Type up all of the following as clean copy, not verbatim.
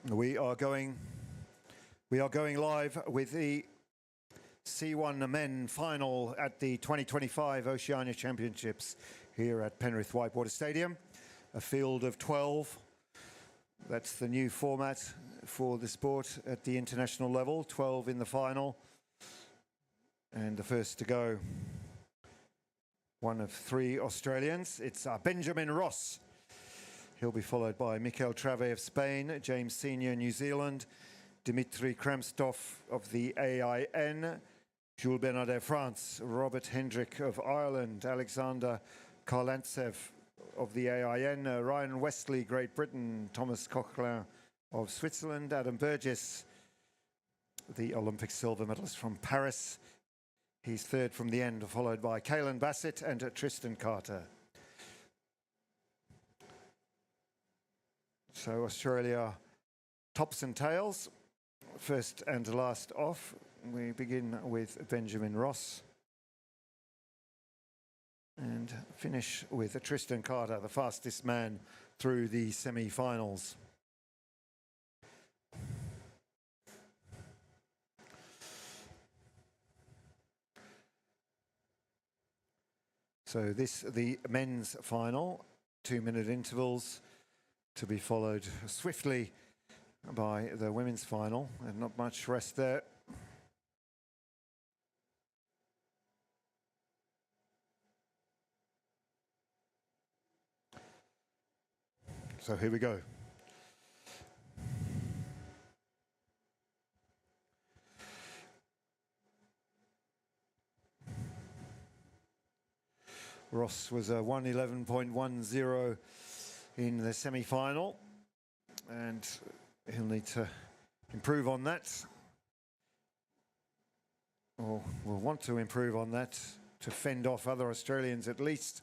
We are going live with the C1 men final at the 2025 Oceania Championships here at Penrith Whitewater Stadium. A field of 12. That's the new format for the sport at the international level. 12 in the final. And the first to go, one of three Australians. It's Benjamin Ross. He'll be followed by Mikel Trave of Spain, James Senior, New Zealand, Dimitri Kramstov of the AIN, Jules Bernardet, France, Robert Hendrick of Ireland, Alexander Karlantsev of the AIN, Ryan Westley, Great Britain, Thomas Coquelin of Switzerland, Adam Burgess, the Olympic silver medalist from Paris. He's third from the end, followed by Caelan Bassett and Tristan Carter. So Australia tops and tails, first and last off. We begin with Benjamin Ross and finish with Tristan Carter, the fastest man through the semi-finals. So the men's final, 2-minute intervals, to be followed swiftly by the women's final, and not much rest there. So here we go. Ross was a 1:11.10 in the semi-final, and he'll need to improve on that, or will want to improve on that to fend off other Australians at least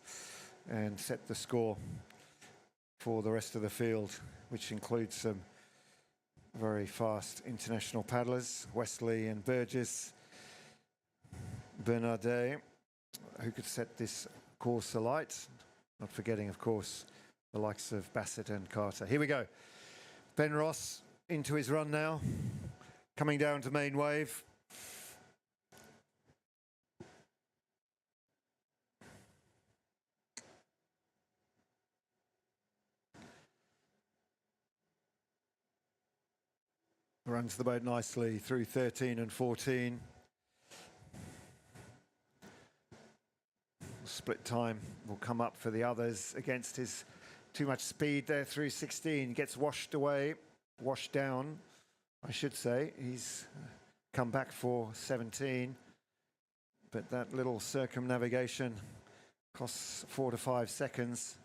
and set the score for the rest of the field, which includes some very fast international paddlers, Westley and Burgess, Bernardet, who could set this course alight, not forgetting, of course, the likes of Bassett and Carter. Here we go. Ben Ross into his run now, coming down to main wave. Runs the boat nicely through 13 and 14. Split time will come up for the others against his too much speed there through 16. Gets washed down, I should say. He's come back for 17. But that little circumnavigation costs 4 to 5 seconds.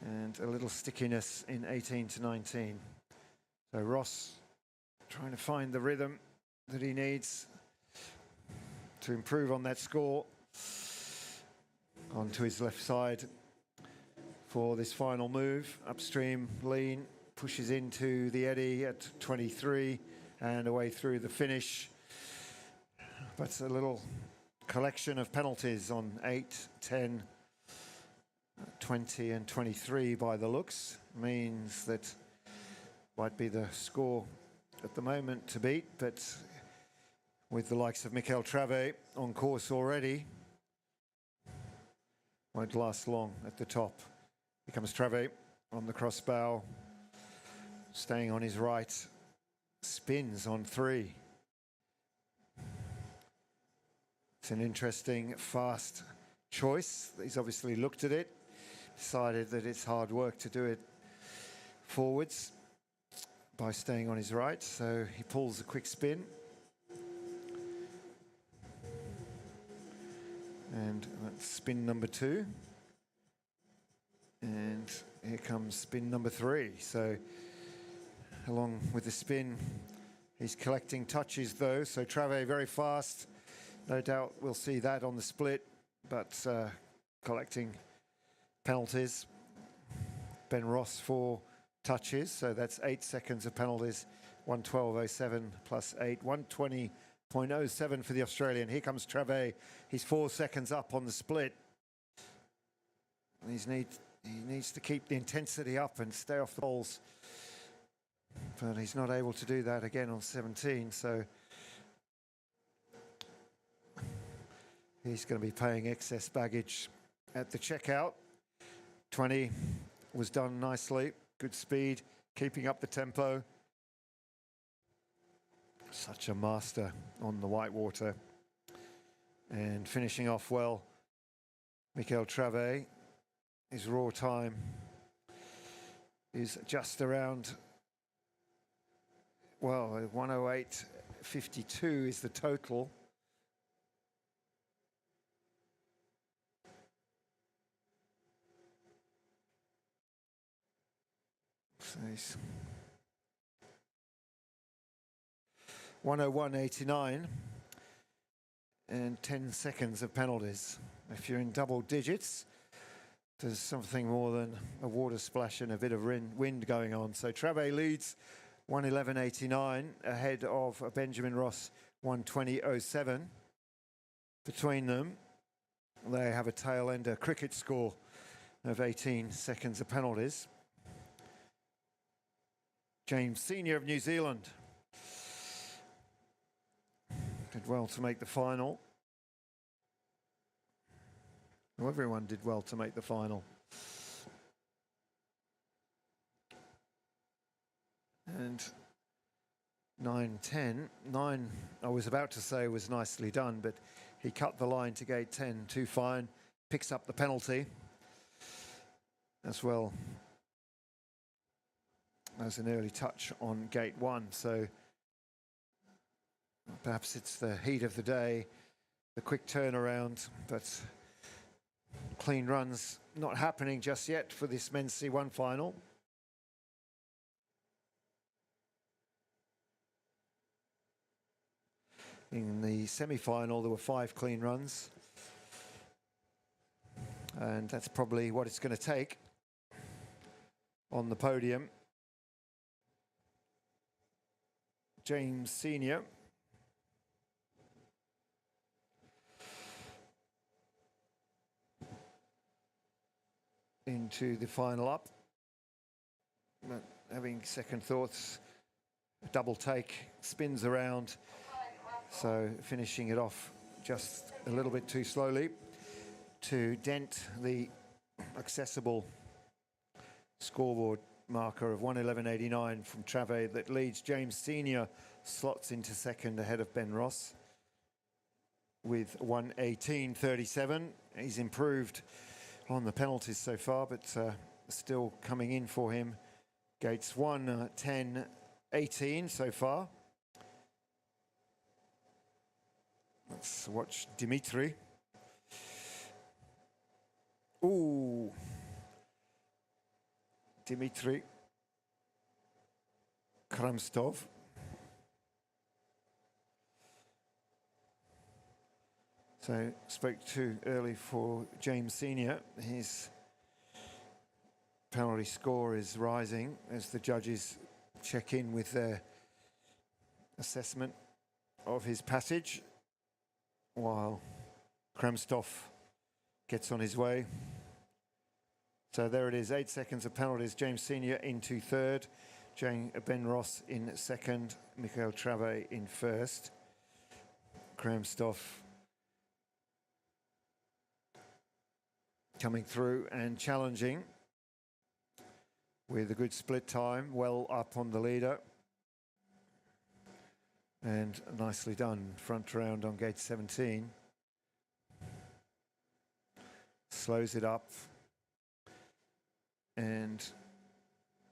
And a little stickiness in 18 to 19. So Ross trying to find the rhythm that he needs to improve on that score. Onto his left side for this final move. Upstream lean, pushes into the eddy at 23 and away through the finish. But a little collection of penalties on 8, 10, 20 and 23 by the looks. Means that might be the score at the moment to beat, but with the likes of Mikel Trave on course already, won't last long at the top. Here comes Trave on the crossbow, staying on his right, spins on 3. It's an interesting, fast choice. He's obviously looked at it, decided that it's hard work to do it forwards by staying on his right, so he pulls a quick spin. And that's spin number 2. And here comes spin number 3. So along with the spin, he's collecting touches though. So Trave very fast. No doubt we'll see that on the split, but collecting penalties. Ben Ross 4 touches. So that's 8 seconds of penalties. 1:12.07 plus 8, 1:20.07 for the Australian. Here comes Trave. He's 4 seconds up on the split. He needs to keep the intensity up and stay off the poles But he's not able to do that again on 17, so he's going to be paying excess baggage at the checkout. 20 was done nicely, good speed, keeping up the tempo. Such a master on the whitewater. And finishing off well, Michael Trave, his raw time is just around, well, 108.52 is the total. So he's 101.89 and 10 seconds of penalties. If you're in double digits, there's something more than a water splash and a bit of wind going on. So Trave leads 111.89 ahead of Benjamin Ross 120.07. Between them, they have a tail ender cricket score of 18 seconds of penalties. James Senior of New Zealand did well to make the final. Well, everyone did well to make the final. And 9-10. 9, I was about to say, was nicely done, but he cut the line to gate 10, too fine, picks up the penalty as well as an early touch on gate 1. So perhaps it's the heat of the day, the quick turnaround, but clean runs not happening just yet for this men's C1 final. In the semi-final, there were 5 clean runs. And that's probably what it's going to take on the podium. James Senior. Into the final up. But having second thoughts, double take, spins around. So finishing it off just a little bit too slowly to dent the accessible scoreboard marker of 111.89 from Trave that leads. James Senior slots into second ahead of Ben Ross with 118.37. He's improved on the penalties so far, but still coming in for him. Gates 1, 10, 18 so far. Let's watch Dimitri. Ooh. Dimitri Kramstov. So spoke too early for James Senior. His penalty score is rising as the judges check in with their assessment of his passage, while Kramstov gets on his way. So there it is, 8 seconds of penalties. James Senior into third, Ben Ross in second, Michael Trave in first. Kramstov coming through and challenging with a good split time, well up on the leader. And nicely done, front round on gate 17. Slows it up. And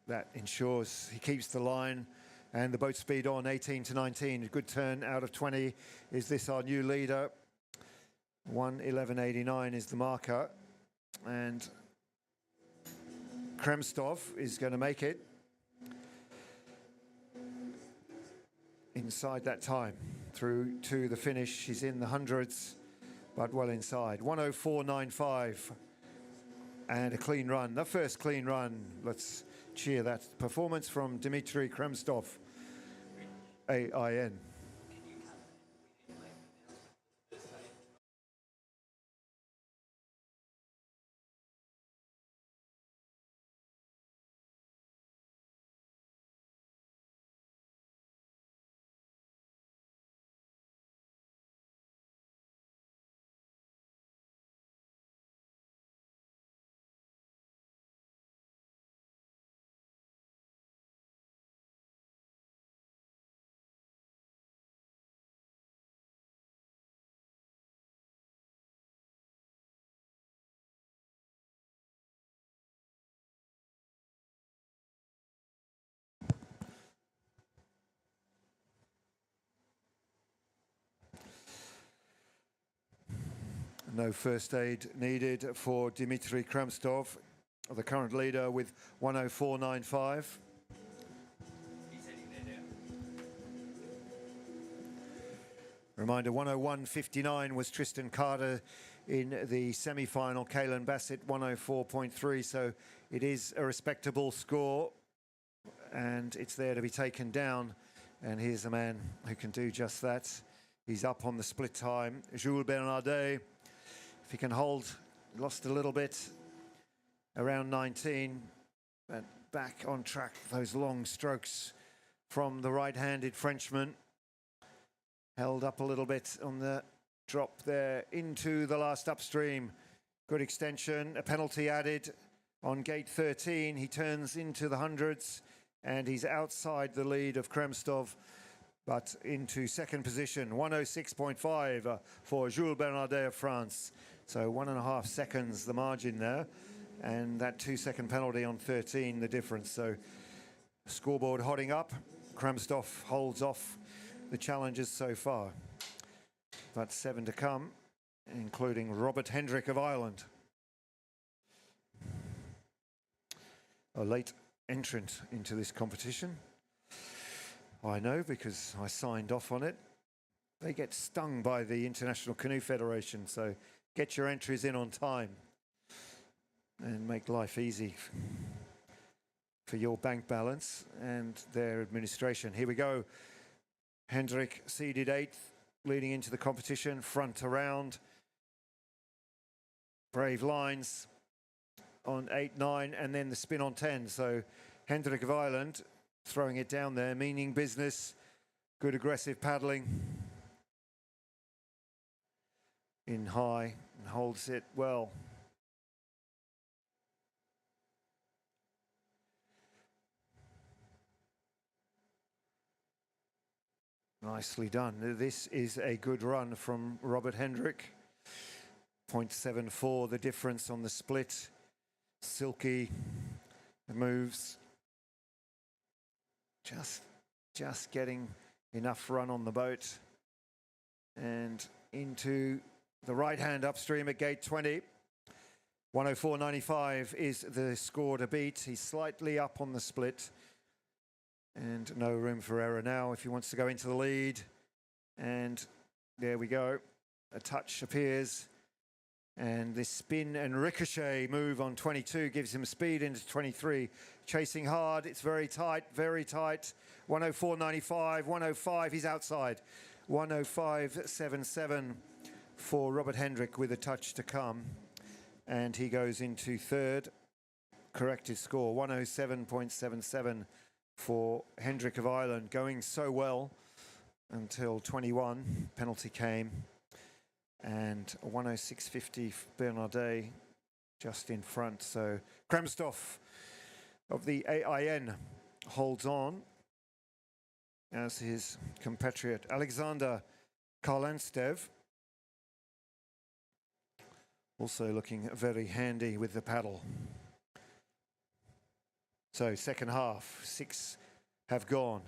that ensures he keeps the line and the boat speed on, 18 to 19. A good turn out of 20. Is this our new leader? 111.89 is the marker. And Kramstov is going to make it inside that time through to the finish. He's in the hundreds, but well inside. 104.95 and a clean run, the first clean run. Let's cheer that performance from Dmitry Kramstov, AIN. No first aid needed for Dmitry Kramstov, the current leader with 104.95. Reminder, 101.59 was Tristan Carter in the semi-final. Kalen Bassett, 104.3, so it is a respectable score, and it's there to be taken down. And here's a man who can do just that. He's up on the split time. Jules Bernardet, if he can hold, lost a little bit, around 19, but back on track. Those long strokes from the right-handed Frenchman. Held up a little bit on the drop there into the last upstream. Good extension, a penalty added on gate 13. He turns into the hundreds and he's outside the lead of Kramstov, but into second position. 106.5 for Jules Bernardet of France. So 1.5 seconds the margin there, and that 2-second penalty on 13 the difference. So scoreboard hotting up. Kramstov holds off the challenges so far, but 7 to come, including Robert Hendrick of Ireland, a late entrant into this competition. I know because I signed off on it. They get stung by the International Canoe Federation, so get your entries in on time and make life easy for your bank balance and their administration. Here we go. Hendrick seeded 8th, leading into the competition, front around. Brave lines on 8, 9, and then the spin on 10. So Hendrick of Ireland throwing it down there, meaning business. Good aggressive paddling. In high and holds it well. Nicely done. This is a good run from Robert Hendrick. 0.74 the difference on the split. Silky moves. Just getting enough run on the boat. And into the right hand upstream at gate 20. 104.95 is the score to beat. He's slightly up on the split. And no room for error now if he wants to go into the lead. And there we go. A touch appears. And this spin and ricochet move on 22 gives him speed into 23. Chasing hard. It's very tight, very tight. 104.95, 105. He's outside. 105.77 for Robert Hendrick with a touch to come. And he goes into third. Corrected score, 107.77. for Hendrick of Ireland, going so well until 21, penalty came, and 106.50 Bernardet just in front. So Kramstov of the AIN holds on, as his compatriot Alexander Karlanstev, also looking very handy with the paddle. So second half, 6 have gone.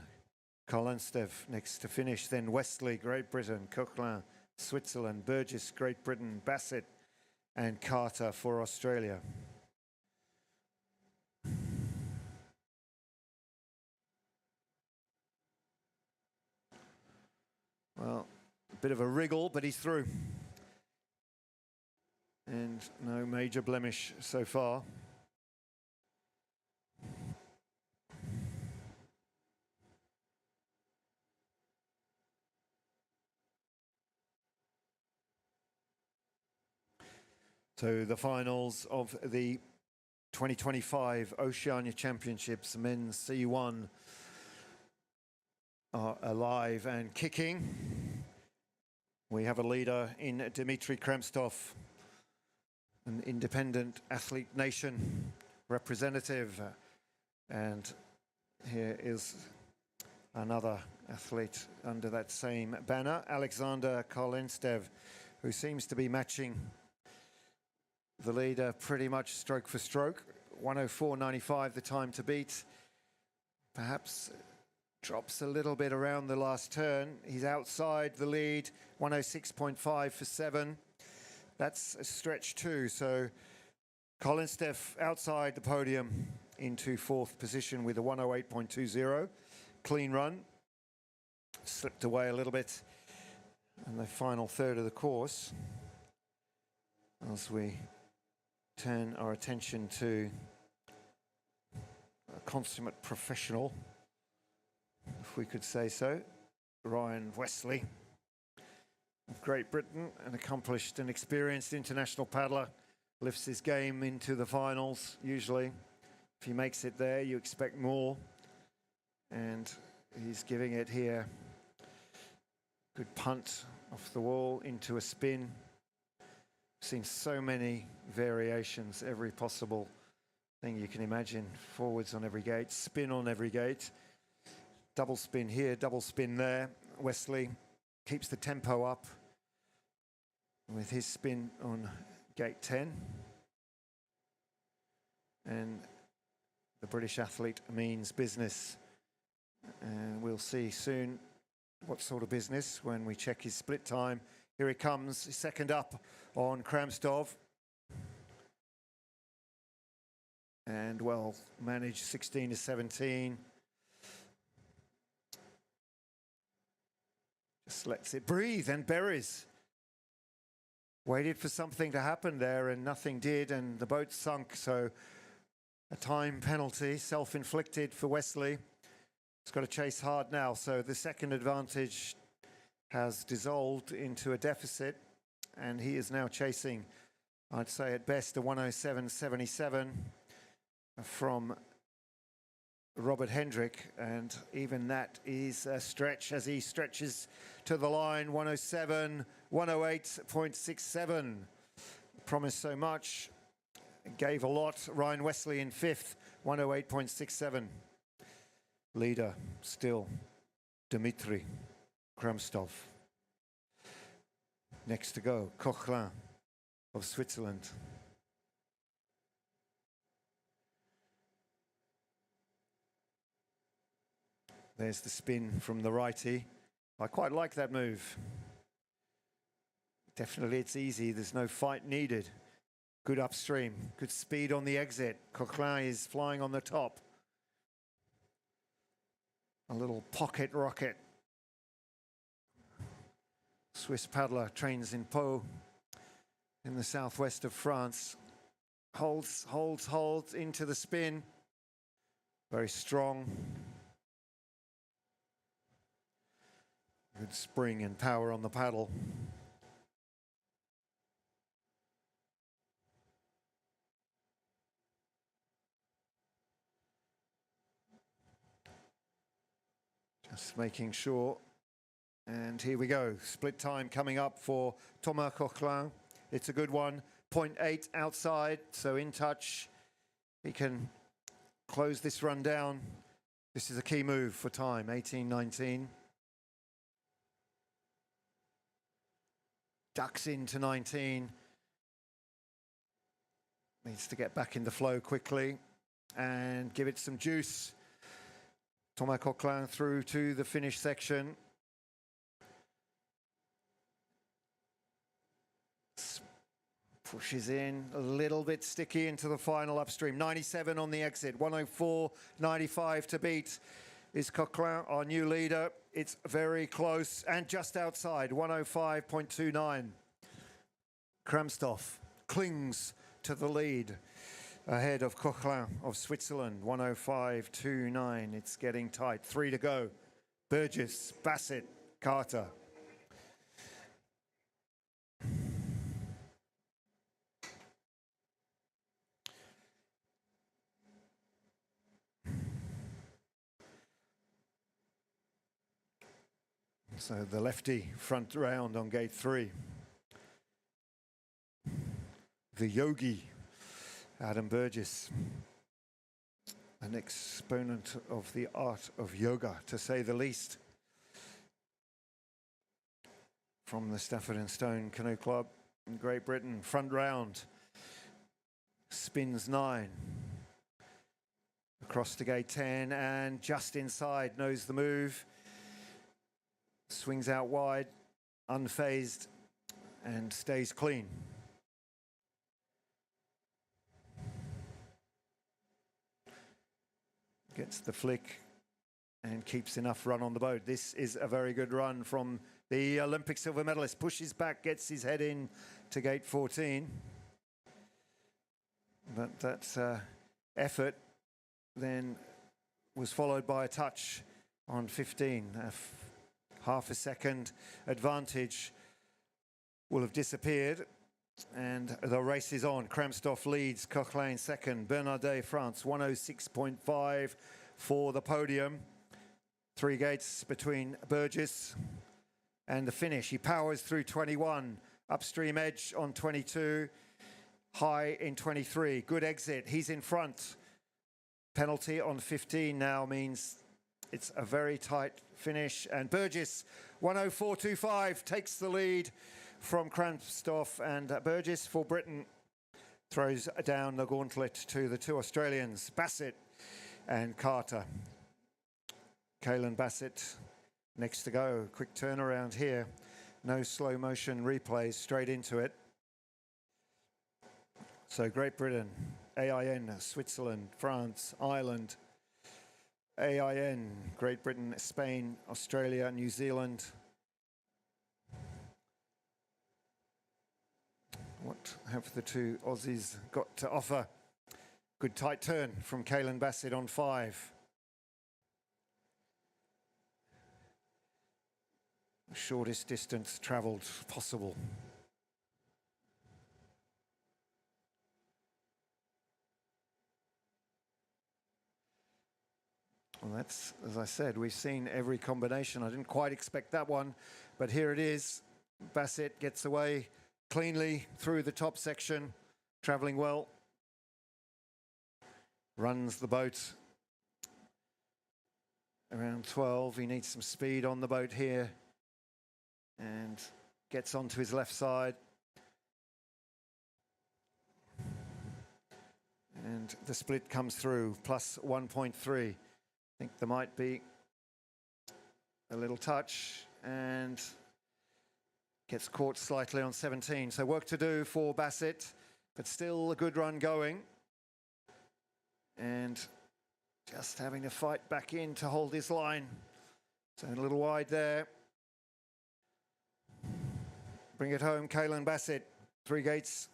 Karlanstev next to finish, then Westley, Great Britain, Coquelin, Switzerland, Burgess, Great Britain, Bassett and Carter for Australia. Well, a bit of a wriggle, but he's through. And no major blemish so far. So the finals of the 2025 Oceania Championships Men's C1 are alive and kicking. We have a leader in Dmitry Kramstov, an independent athlete nation representative. And here is another athlete under that same banner, Alexander Karlanstev, who seems to be matching the leader pretty much stroke for stroke. 104.95 the time to beat. Perhaps drops a little bit around the last turn. He's outside the lead. 106.5 for 7. That's a stretch too. So Colin Steff outside the podium into fourth position with a 108.20. Clean run. Slipped away a little bit in the final third of the course. As we turn our attention to a consummate professional, if we could say so, Ryan Wesley of Great Britain, an accomplished and experienced international paddler, lifts his game into the finals usually. If he makes it there, you expect more, and he's giving it here. Good punt off the wall into a spin. Seen so many variations, every possible thing you can imagine. Forwards on every gate, spin on every gate. Double spin here, double spin there. Wesley keeps the tempo up with his spin on gate 10. And the British athlete means business. And we'll see soon what sort of business when we check his split time. Here he comes, second up on Kramstov. And well managed, 16 to 17. Just lets it breathe and buries. Waited for something to happen there and nothing did, and the boat sunk. So a time penalty, self-inflicted for Wesley. He's got to chase hard now. So the second advantage has dissolved into a deficit, and he is now chasing, I'd say at best, a 107.77 from Robert Hendrick, and even that is a stretch as he stretches to the line. 107, 108.67. Promised so much, gave a lot. Ryan Wesley in fifth, 108.67. Leader still Dmitry Kramstov. Next to go, Coquelin of Switzerland. There's the spin from the righty. I quite like that move. Definitely it's easy, there's no fight needed. Good upstream, good speed on the exit. Coquelin is flying on the top. A little pocket rocket. Swiss paddler, trains in Pau in the southwest of France. Holds into the spin. Very strong. Good spring and power on the paddle. Just making sure. And here we go. Split time coming up for Thomas Coquelin. It's a good one. 0.8 outside, so in touch. He can close this run down. This is a key move for time, 18-19. Ducks into 19. Needs to get back in the flow quickly and give it some juice. Thomas Coquelin through to the finish section. Pushes in a little bit sticky into the final upstream. 97 on the exit, 104.95 to beat is Coquelin, our new leader. It's very close and just outside, 105.29. Kramstov clings to the lead ahead of Coquelin of Switzerland, 105.29. It's getting tight. 3 to go. Burgess, Bassett, Carter. So the lefty front round on gate 3. The yogi, Adam Burgess, an exponent of the art of yoga, to say the least, from the Stafford and Stone Canoe Club in Great Britain. Front round, spins 9, across to gate 10, and just inside, knows the move. Swings out wide, unfazed, and stays clean. Gets the flick and keeps enough run on the boat. This is a very good run from the Olympic silver medalist. Pushes back, gets his head in to gate 14. But that effort then was followed by a touch on 15. Half a second advantage will have disappeared. And the race is on. Kramstoff leads, Coquelin second, Bernardet, France, 106.5 for the podium. 3 gates between Burgess and the finish. He powers through 21, upstream edge on 22, high in 23. Good exit, he's in front. Penalty on 15 now means it's a very tight finish. And Burgess, 104.25, takes the lead from Kramstoff, and Burgess for Britain throws down the gauntlet to the 2 Australians, Bassett and Carter. Caelan Bassett next to go. Quick turnaround here. No slow motion replays, straight into it. So Great Britain, AIN, Switzerland, France, Ireland, AIN, Great Britain, Spain, Australia, New Zealand. What have the 2 Aussies got to offer? Good tight turn from Caelan Bassett on 5. Shortest distance travelled possible. Well, that's, as I said, we've seen every combination. I didn't quite expect that one, but here it is. Bassett gets away cleanly through the top section, travelling well. Runs the boat around 12. He needs some speed on the boat here and gets onto his left side. And the split comes through, plus 1.3. I think there might be a little touch and gets caught slightly on 17. So work to do for Bassett, but still a good run going. And just having to fight back in to hold his line. So a little wide there. Bring it home, Caelan Bassett. 3 gates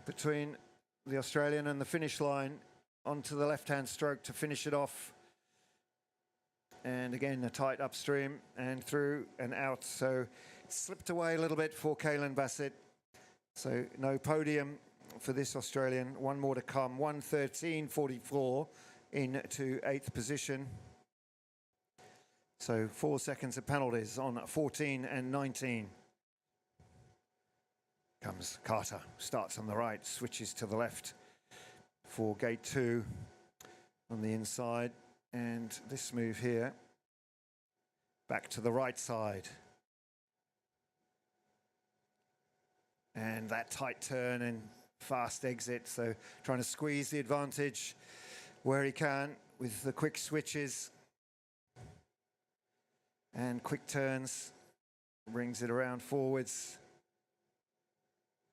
between the Australian and the finish line. Onto the left-hand stroke to finish it off. And again, a tight upstream and through and out. So it slipped away a little bit for Caelan Bassett. So no podium for this Australian. One more to come. 1:13.44 into 8th position. So 4 seconds of penalties on 14 and 19. Comes Carter, starts on the right, switches to the left for gate 2 on the inside. And this move here, back to the right side. And that tight turn and fast exit. So trying to squeeze the advantage where he can with the quick switches and quick turns. Brings it around forwards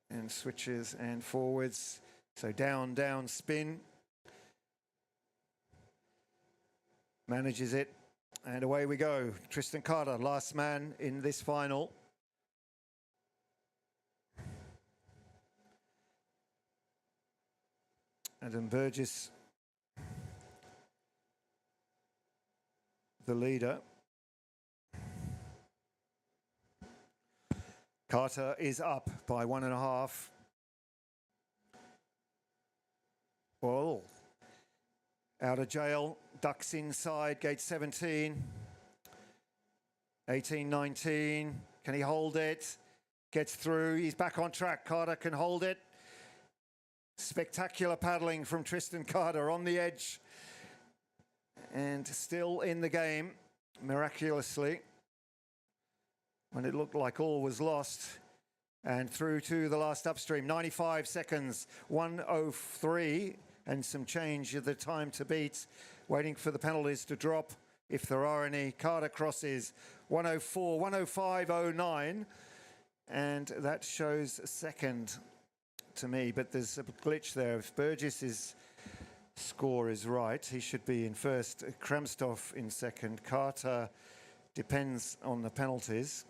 and switches and forwards. So down, down, spin. Manages it, and away we go. Tristan Carter, last man in this final. Adam Burgess, the leader. Carter is up by 1.5. Well, out of jail, ducks inside, gate 17. 18, 19, can he hold it? Gets through, he's back on track. Carter can hold it. Spectacular paddling from Tristan Carter on the edge. And still in the game, miraculously, when it looked like all was lost. And through to the last upstream, 95 seconds, 1:03 and some change of the time to beat. Waiting for the penalties to drop, if there are any. Carter crosses 1:04, 1:05.09, and that shows second to me, but there's a glitch there. If Burgess is score is right, he should be in first. Kramstoff in second. Carter depends on the penalties.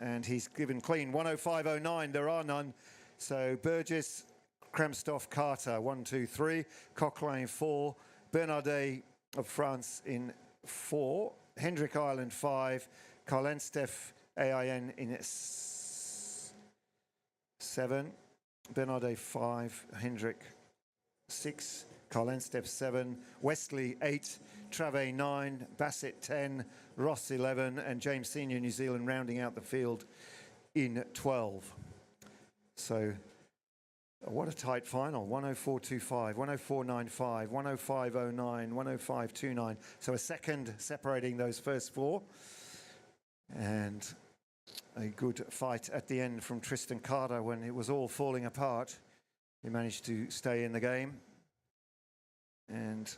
And he's given clean 105.09. There are none. So Burgess, Kramstoff, Carter 1, 2, 3. Coquelin 4. Bernardet of France in 4. Hendrik Ireland 5. Karlensteff AIN in 7. Bernardet 5. Hendrik 6. Karlensteff 7. Wesley 8. Trave 9. Bassett 10. Ross 11. And James Senior New Zealand rounding out the field in 12. So what a tight final. 104.25, 104.95, 105.09, 105.29. So a second separating those first four. And a good fight at the end from Tristan Carter when it was all falling apart. He managed to stay in the game and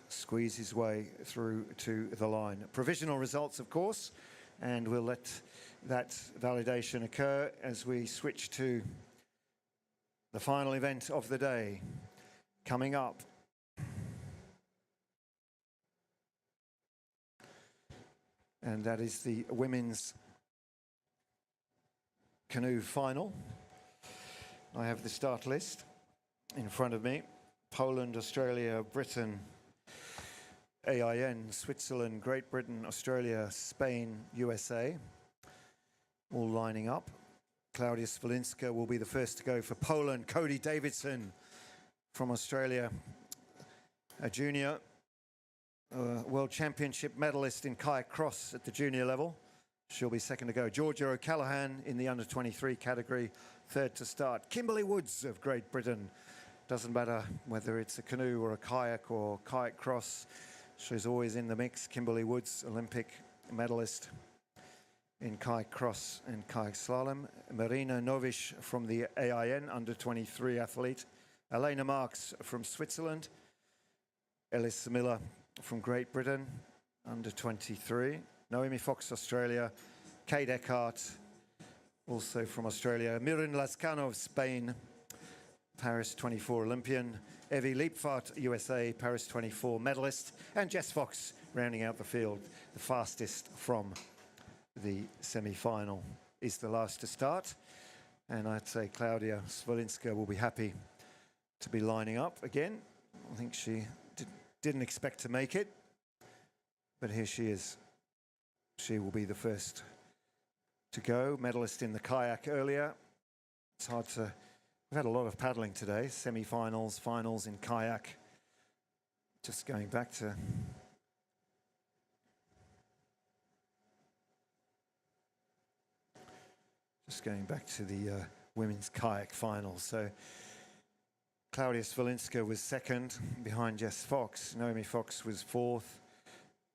squeeze his way through to the line. Provisional results, of course, and we'll let that validation occur as we switch to the final event of the day coming up. And that is the women's canoe final. I have the start list in front of me. Poland, Australia, Britain, AIN, Switzerland, Great Britain, Australia, Spain, USA, all lining up. Klaudia Swilinska will be the first to go for Poland. Cody Davidson from Australia, a junior, World Championship medalist in kayak cross at the junior level. She'll be second to go. Georgia O'Callaghan in the under-23 category, third to start. Kimberly Woods of Great Britain. Doesn't matter whether it's a canoe or a kayak or kayak cross. She's always in the mix. Kimberly Woods, Olympic medalist in kayak cross and kayak slalom. Marina Novish from the AIN, under-23 athlete. Elena Marks from Switzerland. Ellis Miller from Great Britain, under-23. Naomi Fox, Australia. Kate Eckhart, also from Australia. Mirin Lascano of Spain, Paris 24 Olympian. Evie Leapfart, USA, Paris 24 medalist. And Jess Fox rounding out the field, the fastest from the semi-final, is the last to start. And I'd say Klaudia Swilinska will be happy to be lining up again. I think she didn't expect to make it, but here she is. She will be the first to go. Medalist in the kayak earlier. It's hard to... We've had a lot of paddling today. Semi-finals, finals in kayak. Just going back to... the women's kayak finals. So Klaudia Swilinska was second behind Jess Fox. Naomi Fox was fourth.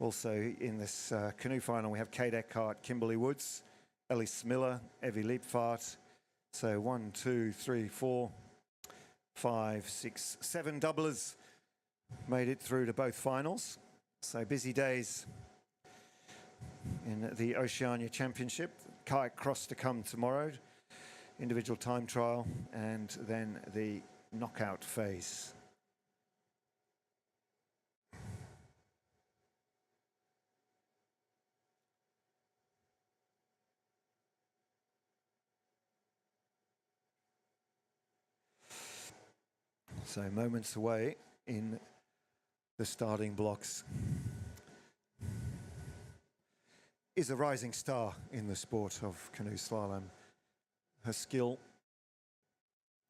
Also in this canoe final, we have Kate Eckhart, Kimberly Woods, Ellis Miller, Evie Leapfart. So 1, 2, 3, 4, 5, 6, 7 doublers made it through to both finals. So busy days in the Oceania Championship. Kayak cross to come tomorrow, individual time trial, and then the knockout phase. So moments away in the starting blocks is a rising star in the sport of canoe slalom. Her skill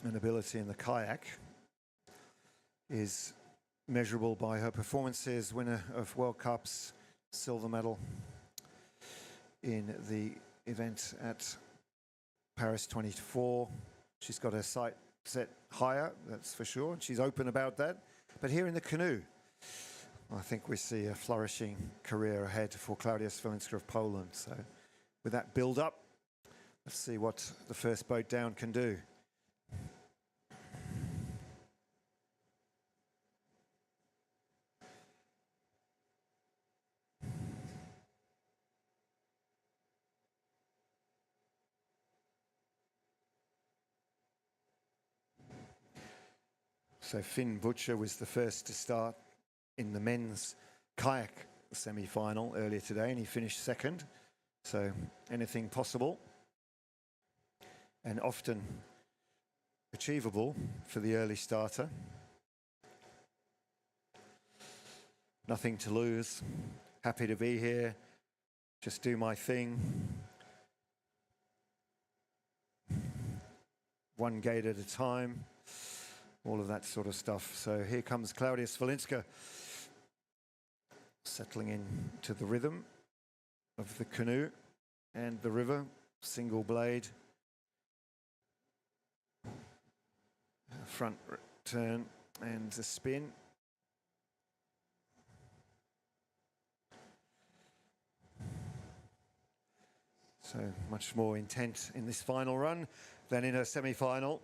and ability in the kayak is measurable by her performances. Winner of World Cups, silver medal in the event at Paris 24. She's got her sight set higher, that's for sure. She's open about that. But here in the canoe, I think we see a flourishing career ahead for Klaudia Swilinska of Poland. So with that build-up, let's see what the first boat down can do. So Finn Butcher was the first to start in the men's kayak semi-final earlier today, and he finished second. So anything possible and often achievable for the early starter. Nothing to lose. Happy to be here. Just do my thing. One gate at a time. All of that sort of stuff. So here comes Claudia Svalinska, settling in to the rhythm of the canoe and the river. Single blade. Front turn and a spin. So much more intent in this final run than in her semi-final,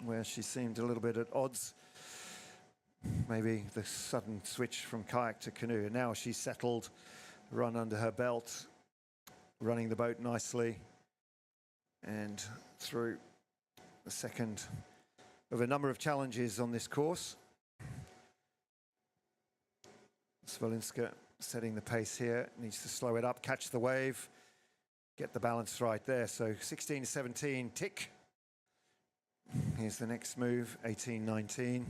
where she seemed a little bit at odds. Maybe the sudden switch from kayak to canoe. And now she's settled, run under her belt, running the boat nicely, and through the second of a number of challenges on this course. Svalinska setting the pace here, needs to slow it up, catch the wave, get the balance right there. So 16-17, tick. Here's the next move, 18-19.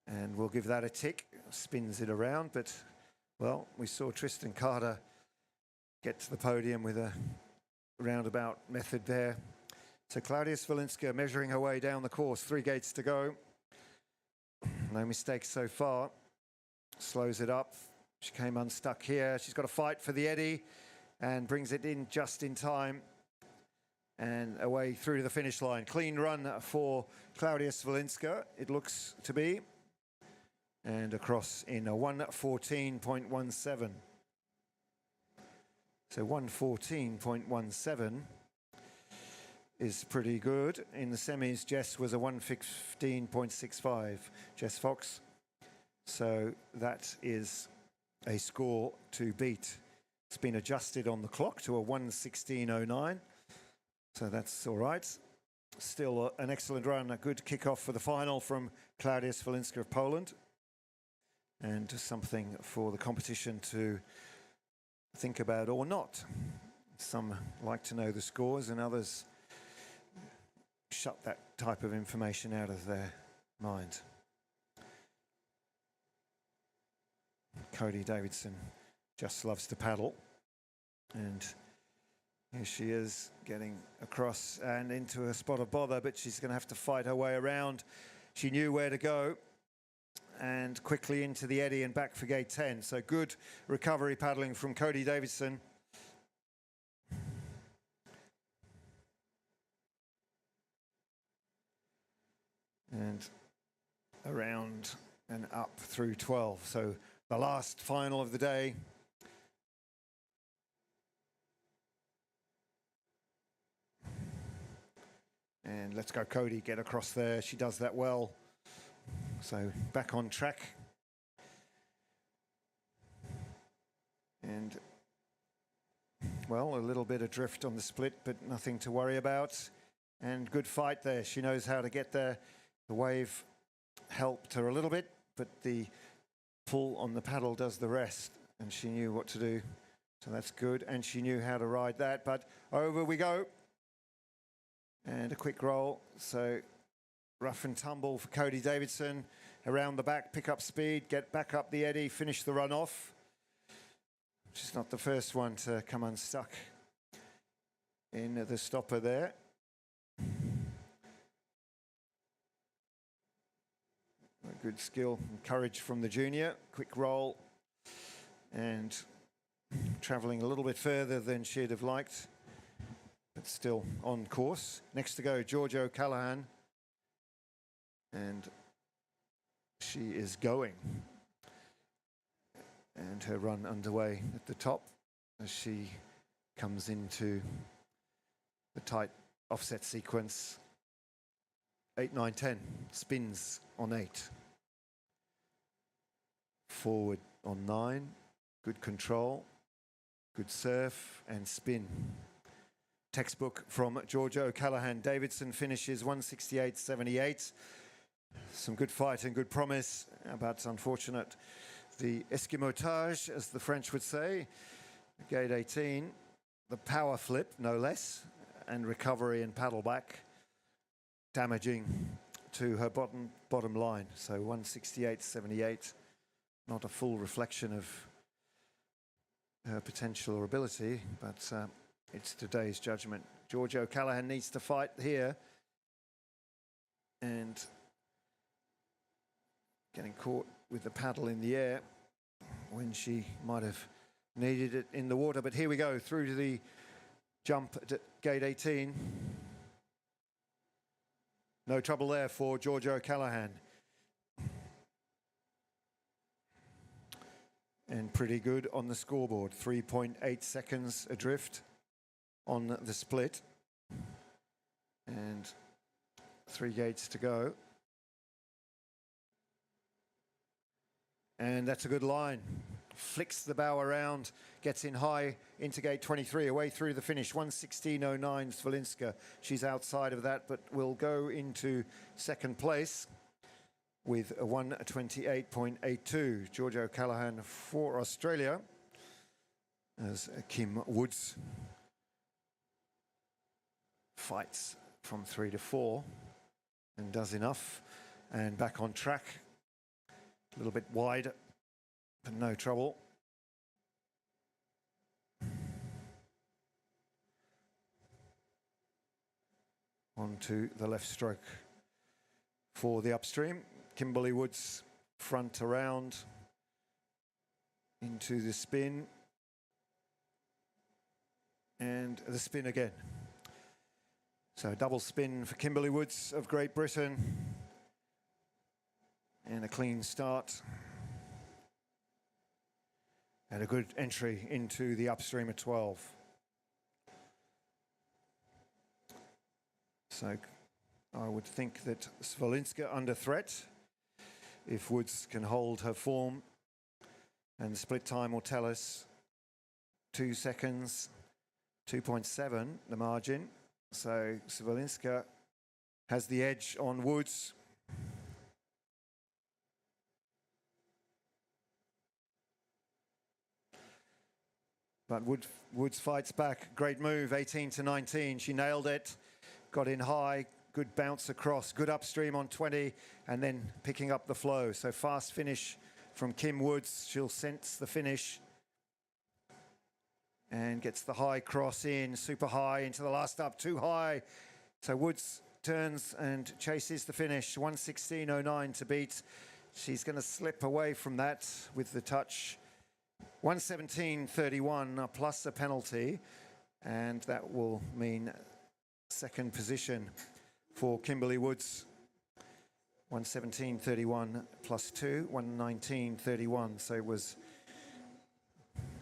And we'll give that a tick. Spins it around, but, well, we saw Tristan Carter get to the podium with a roundabout method there. So Claudia Svalinska measuring her way down the course, 3 gates to go. No mistakes so far. Slows it up. She came unstuck here. She's got to fight for the eddy and brings it in just in time. And away through to the finish line. Clean run for Claudia Svalinska, it looks to be. And across in a 1:14.17. So 1:14.17 is pretty good. In the semis, Jess was a 1:15.65, Jess Fox. So that is a score to beat. It's been adjusted on the clock to a 1:16.09. So that's all right. Still an excellent run, a good kickoff for the final from Claudia Svalinska of Poland. And something for the competition to think about or not. Some like to know the scores and others shut that type of information out of their mind. Cody Davidson just loves to paddle. And here she is getting across and into a spot of bother, but she's going to have to fight her way around. She knew where to go. And quickly into the eddy and back for gate 10. So good recovery paddling from Cody Davidson. And around and up through 12. So the last final of the day. And let's go Cody, get across there. She does that well. So back on track. And, well, a little bit adrift on the split, but nothing to worry about. And good fight there. She knows how to get there. The wave helped her a little bit, but the pull on the paddle does the rest. And she knew what to do. So that's good. And she knew how to ride that. But over we go. And a quick roll. So rough and tumble for Cody Davidson. Around the back, pick up speed, get back up the eddy, finish the run off. She's not the first one to come unstuck in the stopper there. A good skill and courage from the junior. Quick roll and travelling a little bit further than she'd have liked, but still on course. Next to go, Georgia O'Callaghan. And she is going. And her run underway at the top as she comes into the tight offset sequence. 8, 9, 10. Spins on 8. Forward on 9. Good control. Good surf and spin. Textbook from Georgia O'Callaghan. Davidson finishes 1:68.78. Some good fight and good promise, but unfortunate. The Eskimotage, as the French would say, gate 18, the power flip, no less, and recovery and paddle back, damaging to her bottom line. So 168.78, not a full reflection of her potential or ability, but it's today's judgment. Georgia O'Callaghan needs to fight here, and getting caught with the paddle in the air when she might have needed it in the water. But here we go, through to the jump at gate 18. No trouble there for Georgia O'Callaghan. And pretty good on the scoreboard, 3.8 seconds adrift on the split. And 3 gates to go. And that's a good line. Flicks the bow around, gets in high into gate 23, away through the finish. 116.09 Svolinska. She's outside of that, but will go into second place with a 128.82. Georgia O'Callaghan for Australia, as Kim Woods fights from 3 to 4 and does enough. And back on track. A little bit wide, but no trouble. On to the left stroke for the upstream. Kimberly Woods front around into the spin. And the spin again. So double spin for Kimberly Woods of Great Britain. And a clean start. And a good entry into the upstream at 12. So I would think that Svolinska under threat. If Woods can hold her form. And the split time will tell us 2 seconds, 2.7 the margin. So Svolinska has the edge on Woods. But Woods fights back. Great move, 18-19. She nailed it. Got in high. Good bounce across. Good upstream on 20. And then picking up the flow. So fast finish from Kim Woods. She'll sense the finish. And gets the high cross in. Super high into the last up. Too high. So Woods turns and chases the finish. 116.09 to beat. She's going to slip away from that with the touch. 117.31 plus a penalty, and that will mean second position for Kimberly Woods. 117.31 plus 2, 119.31. So it was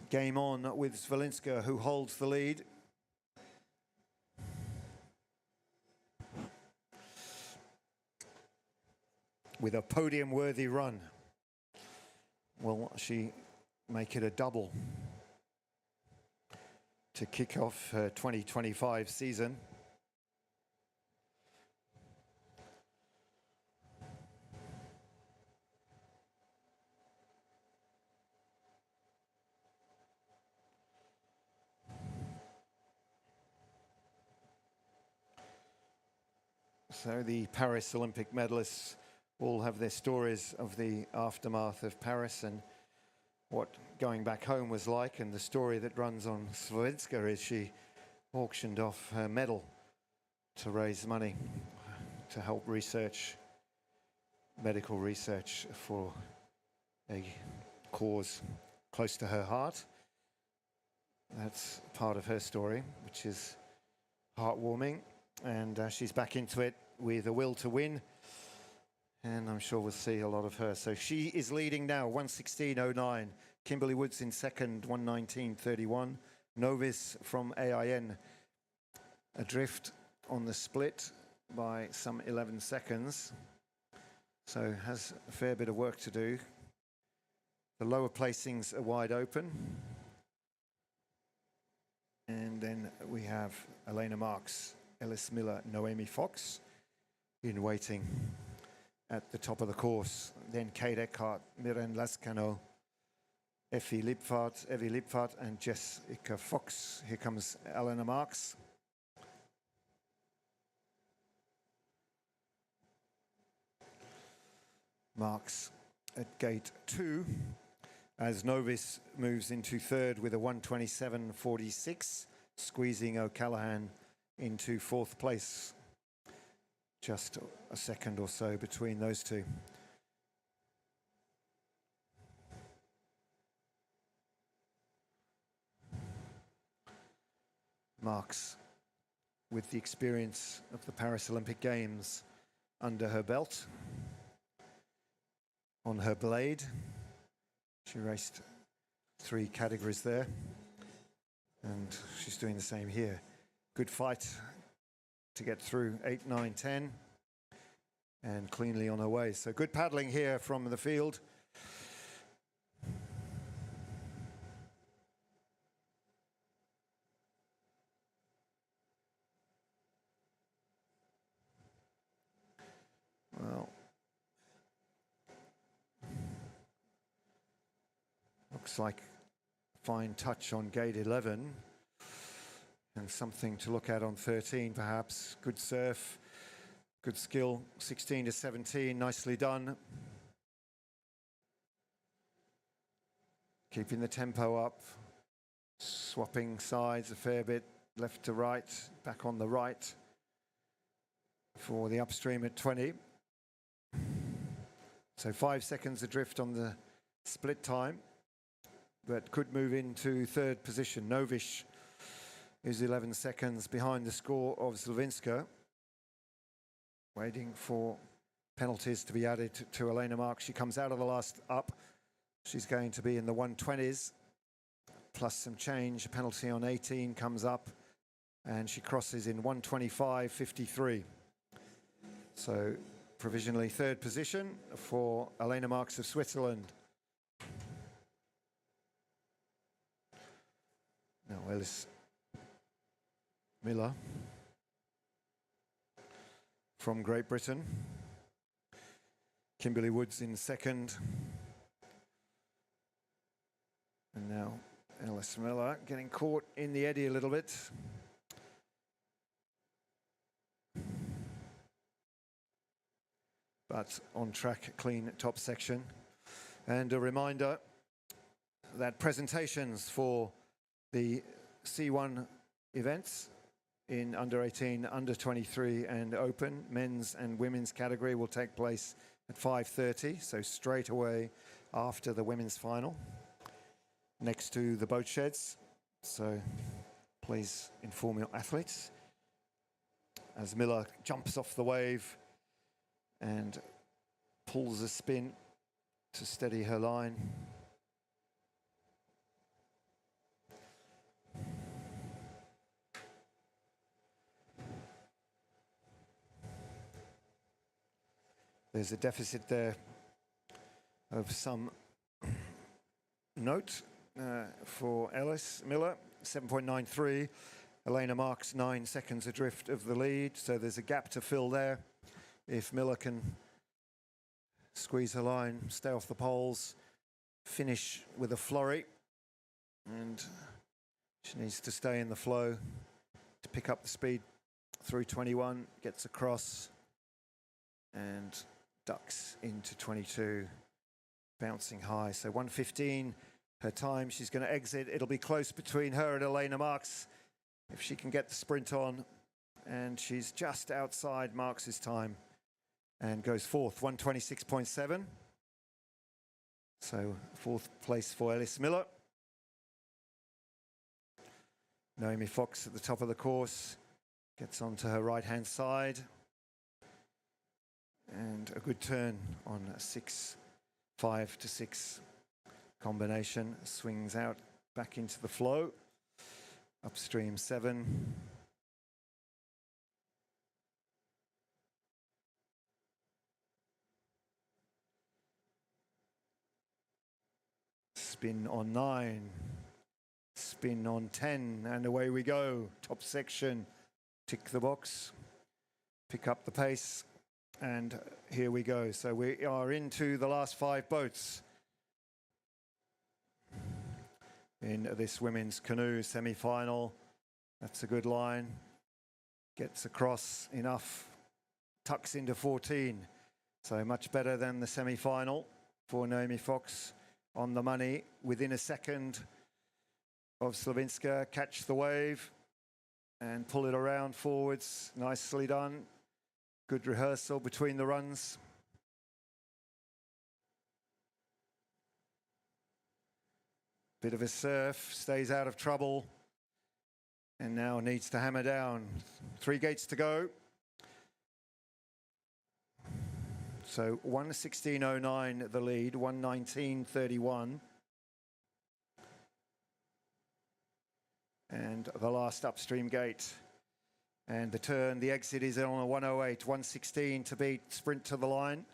game on with Svolinska, who holds the lead. With a podium-worthy run. Will she make it a double to kick off her 2025 season? So the Paris Olympic medalists all have their stories of the aftermath of Paris and what going back home was like, and the story that runs on Svolinska is she auctioned off her medal to raise money to help research, medical research for a cause close to her heart. That's part of her story, which is heartwarming, and she's back into it with a will to win. And I'm sure we'll see a lot of her. So she is leading now, 116.09. Kimberly Woods in second, 119.31. Novice from AIN adrift on the split by some 11 seconds. So has a fair bit of work to do. The lower placings are wide open. And then we have Elena Marks, Ellis Miller, Noemi Fox in waiting at the top of the course. Then Kate Eckhart, Miren Lascano, Evie Lipfart, and Jessica Fox. Here comes Eleanor Marks. Marks at gate 2 as Novice moves into third with a 1:27.46, squeezing O'Callaghan into fourth place. Just a second or so between those two. Marks, with the experience of the Paris Olympic Games under her belt, on her blade. She raced 3 categories there, and she's doing the same here. Good fight to get through 8, 9, 10, and cleanly on her way. So good paddling here from the field. Well, looks like fine touch on gate 11 and something to look at on 13 perhaps. Good surf, good skill, 16 to 17, nicely done. Keeping the tempo up, swapping sides a fair bit, left to right, back on the right for the upstream at 20. So 5 seconds adrift on the split time, but could move into third position. Novish is 11 seconds behind the score of Slavinska, waiting for penalties to be added to Elena Marks. She comes out of the last up. She's going to be in the 120s, plus some change. A penalty on 18 comes up, and she crosses in 125.53. So provisionally third position for Elena Marks of Switzerland. Now Ellis Miller from Great Britain. Kimberly Woods in second. And now Ellis Miller getting caught in the eddy a little bit. But on track, clean top section. And a reminder that presentations for the C1 events in under 18, under 23 and open, men's and women's category will take place at 5:30, so straight away after the women's final, next to the boat sheds. So please inform your athletes. As Miller jumps off the wave and pulls a spin to steady her line. There's a deficit there of some note for Ellis Miller, 7.93. Elena Marks 9 seconds adrift of the lead, so there's a gap to fill there. If Miller can squeeze her line, stay off the poles, finish with a flurry, and she needs to stay in the flow to pick up the speed through 21, gets across and ducks into 22, bouncing high. So 1:15 her time. She's going to exit. It'll be close between her and Elena Marks if she can get the sprint on, and she's just outside Marks's time and goes fourth, 1:26.7. So fourth place for Ellis Miller. Naomi Fox at the top of the course, gets onto her right-hand side. And a good turn on a 6-5 to 6 combination. Swings out back into the flow. Upstream 7. Spin on 9. Spin on 10. And away we go. Top section. Tick the box. Pick up the pace. And here we go. So we are into the last 5 boats in this women's canoe semi-final. That's a good line. Gets across enough, tucks into 14. So much better than the semi-final for Naomi Fox. On the money, within a second of Slavinska. Catch the wave and pull it around forwards. Nicely done. Good rehearsal between the runs. Bit of a surf, stays out of trouble. And now needs to hammer down. 3 gates to go. So 1:16.09 the lead, 1:19.31. And the last upstream gate. And the turn, the exit is on a 1:08, 1:16 to beat, sprint to the line.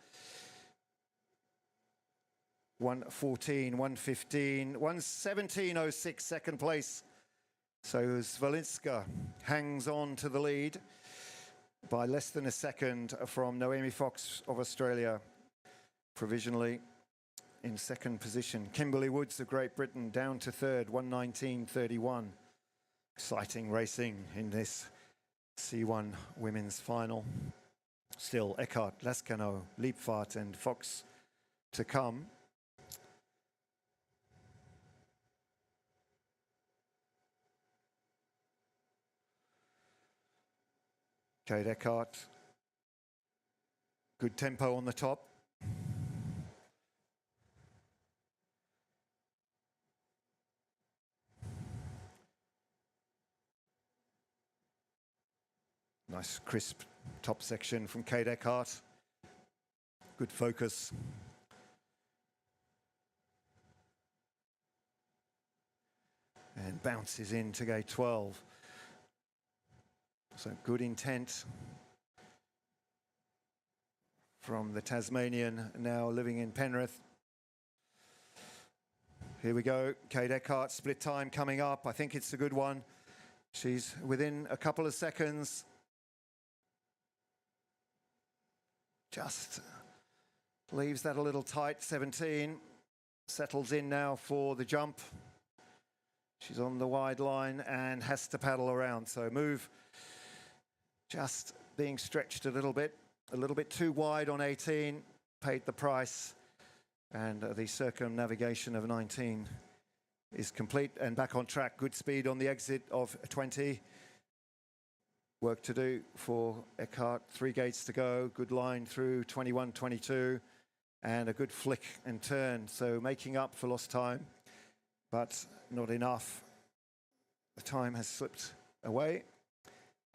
1:14, 1:15, 1:17.06, second place. So Zvolinska hangs on to the lead by less than a second from Naomi Fox of Australia, provisionally in second position. Kimberly Woods of Great Britain down to third, 1:19.31. Exciting racing in this C1 women's final. Still Eckhart, Lascano, Liebfahrt and Fox to come. Kate Eckhart, good tempo on the top. Nice crisp top section from Kate Eckhart. Good focus. And bounces into gate 12. So good intent from the Tasmanian, now living in Penrith. Here we go, Kate Eckhart, split time coming up. I think it's a good one. She's within a couple of seconds. Just leaves that a little tight, 17. Settles in now for the jump. She's on the wide line and has to paddle around, so move. Just being stretched a little bit too wide on 18, paid the price, and the circumnavigation of 19 is complete and back on track. Good speed on the exit of 20. Work to do for Eckhart, 3 gates to go, good line through 21, 22, and a good flick and turn, so making up for lost time, but not enough. The time has slipped away.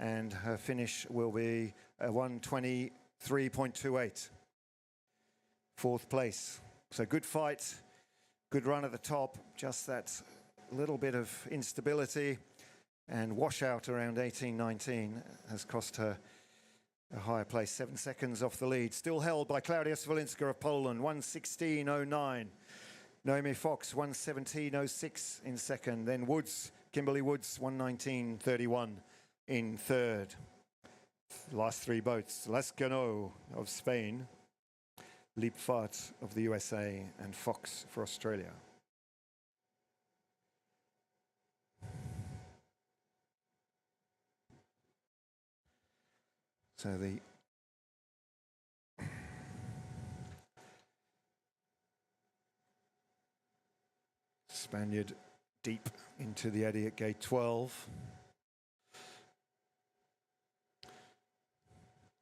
And her finish will be a 1:23.28. 4th place. So good fight, good run at the top, just that little bit of instability and washout around 18-19 has cost her a higher place, 7 seconds off the lead. Still held by Klaudia Zwolinska of Poland, 1:16.09. Naomi Fox, 1:17.06 in second. Then Woods, Kimberly Woods, 1:19.31. in third. Last 3 boats, Lascano of Spain, Liebfahrt of the USA, and Fox for Australia. So the Spaniard deep into the eddy at gate 12.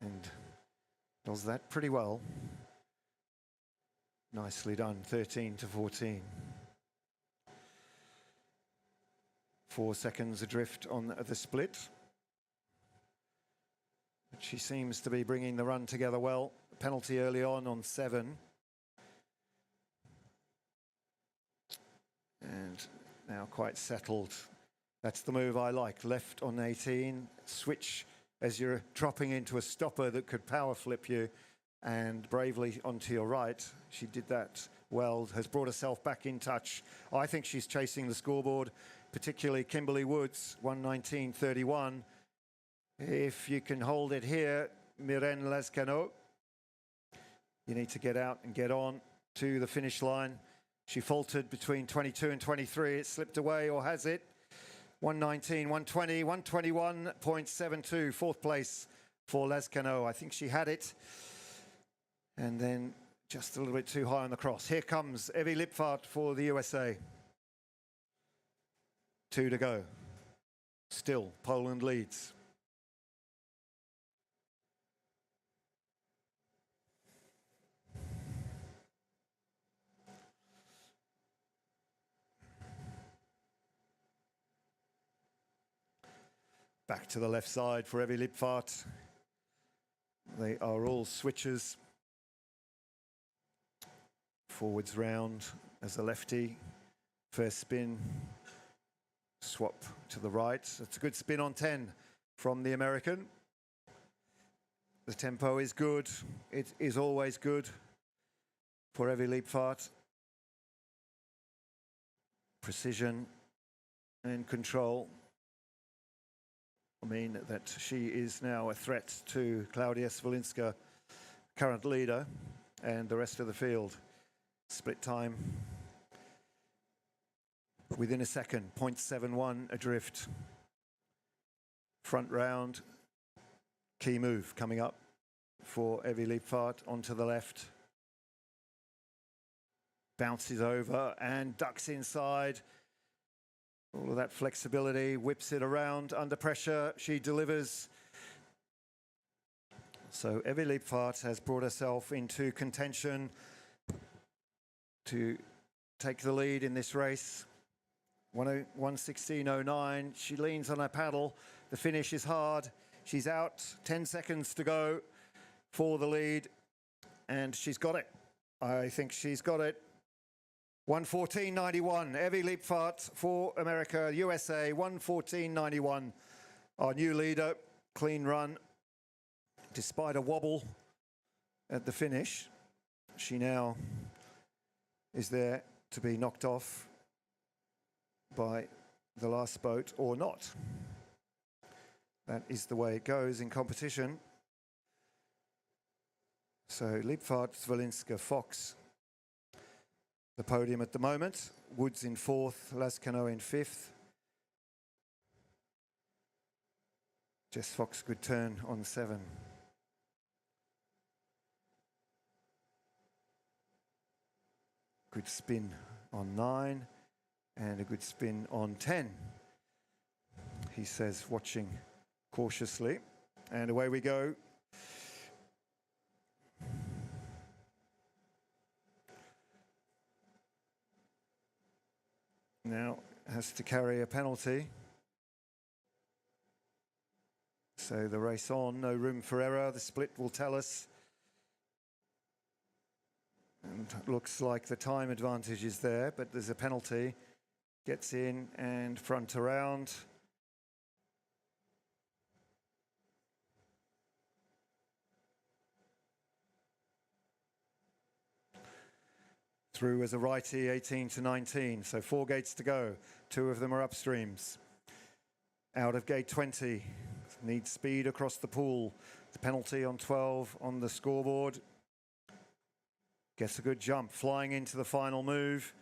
And does that pretty well. Nicely done, 13-14. 4 seconds adrift on the split. But she seems to be bringing the run together well. Penalty early on 7. And now quite settled. That's the move I like. Left on 18, switch as you're dropping into a stopper that could power flip you, and bravely onto your right. She did that well, has brought herself back in touch. I think she's chasing the scoreboard, particularly Kimberly Woods, 1:19.31. If you can hold it here, Miren Lascano, You need to get out and get on to the finish line. She faltered between 22 and 23. It slipped away, or has it? 119, 120, 121.72. Fourth place for Lescano. I think she had it. And then just a little bit too high on the cross. Here comes Evie Lipfart for the USA. 2 to go. Still, Poland leads. Back to the left side for Evie Lipfart. They are all switchers. Forwards round as a lefty. First spin. Swap to the right. That's a good spin on 10 from the American. The tempo is good. It is always good for Evie Lipfart. Precision and control. I mean that she is now a threat to Klaudia Swilinska, current leader, and the rest of the field. Split time within a second, 0.71 adrift. Front round, key move coming up for Evie Lipfart onto the left. Bounces over and ducks inside. All of that flexibility, whips it around under pressure. She delivers. So Evie Lipfart has brought herself into contention to take the lead in this race. 1:16.09. She leans on her paddle. The finish is hard. She's out. 10 seconds to go for the lead. And she's got it. I think she's got it. 1:14.91. Evie Lipfart for America, USA. 1:14.91. Our new leader. Clean run. Despite a wobble at the finish, she now is there to be knocked off by the last boat or not. That is the way it goes in competition. So Lipfart, Swilinska, Fox, the podium at the moment. Woods in 4th, Lascano in 5th. Jess Fox, good turn on 7. Good spin on 9 and a good spin on 10. He says, watching cautiously. And away we go. Now has to carry a penalty. So the race on, no room for error. The split will tell us. And looks like the time advantage is there, but there's a penalty. Gets in and front around. Through as a righty, 18 to 19. So 4 gates to go. 2 of them are upstreams. Out of gate 20. Needs speed across the pool. The penalty on 12 on the scoreboard. Gets a good jump, flying into the final move.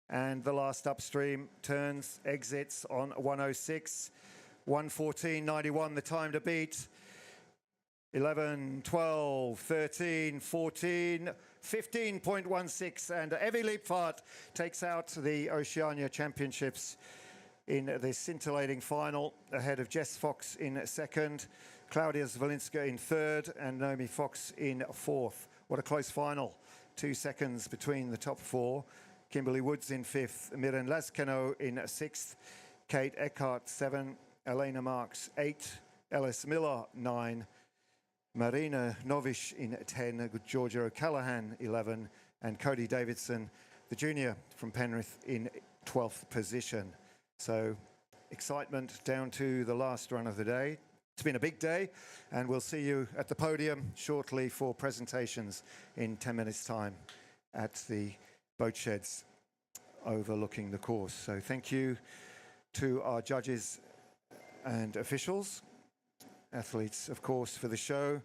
And the last upstream turns, exits on 106. 1:14.91, the time to beat. 11, 12, 13, 14, 15.16. And Evie Lipfart takes out the Oceania Championships in the scintillating final, ahead of Jess Fox in 2nd, Klaudia Swilinska in 3rd, and Naomi Fox in 4th. What a close final. 2 seconds between the top 4. Kimberly Woods in 5th, Miren Lascano in 6th, Kate Eckhart 7, Elena Marks 8, Ellis Miller 9, Marina Novish in 10, Georgia O'Callaghan 11, and Cody Davidson, the junior from Penrith, in 12th position. So excitement down to the last run of the day. It's been a big day, and we'll see you at the podium shortly for presentations in 10 minutes' time at the boat sheds overlooking the course. So thank you to our judges and officials, athletes, of course, for the show,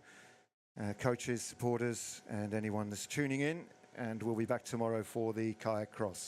coaches, supporters, and anyone that's tuning in. And we'll be back tomorrow for the kayak cross.